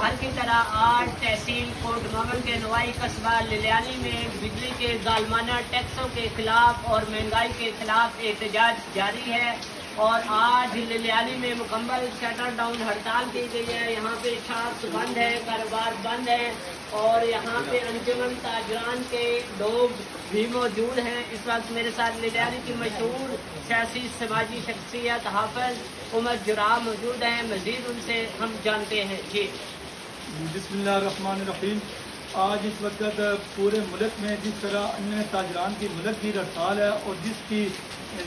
ہر کی طرح آج تحصیل کوٹ مومن کے نوائی قصبہ للیانی میں بجلی کے ظالمانہ ٹیکسوں کے خلاف اور مہنگائی کے خلاف احتجاج جاری ہے، اور آج للیانی میں مکمل شٹر ڈاؤن ہڑتال کی گئی ہے۔ یہاں پہ شاپس بند ہے، کاروبار بند ہے، اور یہاں پہ انجمن تاجران کے لوگ بھی موجود ہیں۔ اس وقت میرے ساتھ للیانی کی مشہور سیاسی سماجی شخصیت حافظ عمر جرا موجود ہیں، مزید ان سے ہم جانتے ہیں۔ جی بسم اللہ الرحمن الرحیم۔ آج اس وقت پورے ملک میں جس طرح انجمن تاجران کی ملک کی ہڑتال ہے اور جس کی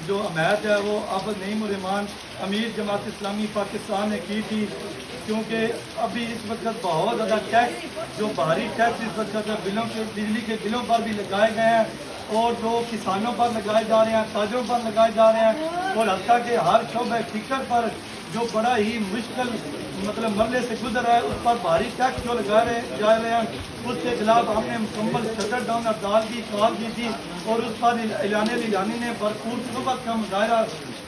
جو حمایت ہے وہ اب نعیم الرحمان امیر جماعت اسلامی پاکستان نے کی تھی، کیونکہ ابھی اس وقت بہت زیادہ ٹیکس جو باہری ٹیکس اس وقت بلوں کے بجلی کے بلوں پر بھی لگائے گئے ہیں اور جو کسانوں پر لگائے جا رہے ہیں، تاجروں پر لگائے جا رہے ہیں، اور حتیٰ کہ ہر شعبہ فکر پر جو بڑا ہی مشکل مرحلے سے گزر رہا ہے اس پر بھاری ٹیکس جو لگائے جا رہے ہیں، اس کے خلاف ہم نے مکمل شٹر ڈاؤن ہڑتال کی کال کی تھی اور اس پر للیانی نے بھرپور صحبت کا مظاہرہ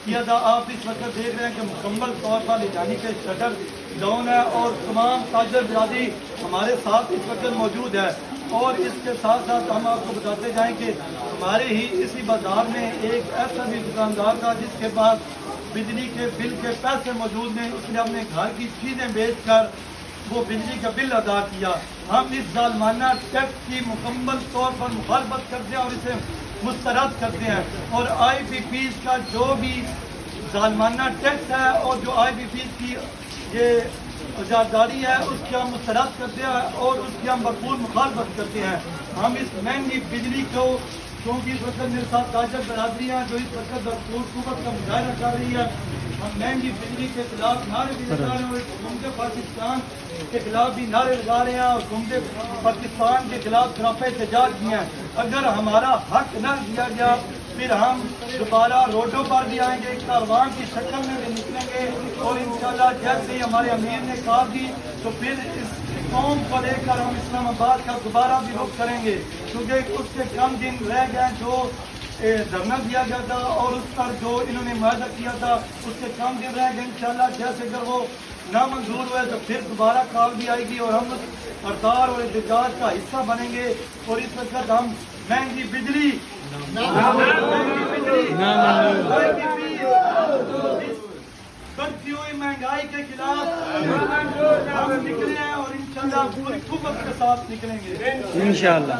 کیا تھا۔ آپ اس وقت دیکھ رہے ہیں کہ مکمل طور پر للیانی کے شٹر ڈاؤن ہے اور تمام تاجر برادری ہمارے ساتھ اس وقت موجود ہے۔ اور اس کے ساتھ ساتھ ہم آپ کو بتاتے جائیں کہ ہمارے ہی اسی بازار میں ایک ایسا بھی دکاندار تھا جس کے پاس بجلی کے بل کے پیسے موجود ہیں، اس نے اپنے گھر کی چیزیں بیچ کر وہ بجلی کا بل ادا کیا۔ ہم اس ظالمانہ ٹیکس کی مکمل طور پر مخالفت کرتے ہیں اور اسے مسترد کرتے ہیں، اور آئی پی پیز کا جو بھی ظالمانہ ٹیکس ہے اور جو آئی پی پیز کی یہ اجازداری ہے اس کی ہم مسترد کرتے ہیں اور اس کی ہم بھرپور مخالفت کرتے ہیں۔ ہم اس مہنگی بجلی کو، کیونکہ اس وقت میرے ساتھ تاجر برادری ہیں جو اس وقت بھرپور قوت کا مظاہرہ کر رہی ہے، ہم مہنگی بجلی کے خلاف نعرے بھی لگا رہے ہیں اور حکومت پاکستان کے خلاف بھی نعرے لگا رہے ہیں اور حکومت پاکستان کے خلاف خلاف احتجاج بھی ہیں۔ اگر ہمارا حق نہ دیا گیا پھر ہم دوبارہ روڈوں پر بھی آئیں گے، کاروان کی شکل میں بھی نکلیں گے، اور انشاءاللہ جیسے ہی ہمارے امیر نے کہا دی تو پھر اس قوم کو لے کر ہم اسلام آباد کا دوبارہ بھی رخ کریں گے، کیونکہ اس کے کم دن رہ گئے جو دھرنا دیا گیا تھا اور اس پر جو انہوں نے معاہدہ کیا تھا اس کے کم دن رہ گئے۔ انشاءاللہ جیسے اگر وہ نامنظور ہوئے تو پھر دوبارہ کال بھی آئے گی اور ہم اس ہڑتال اور احتجاج کا حصہ بنیں گے، اور اس وقت ہم مہنگی بجلی بڑھتی ہوئی مہنگائی کے خلاف ہم نکلے ہیں اور انشاءاللہ پوری قوت کے ساتھ نکلیں گے انشاءاللہ۔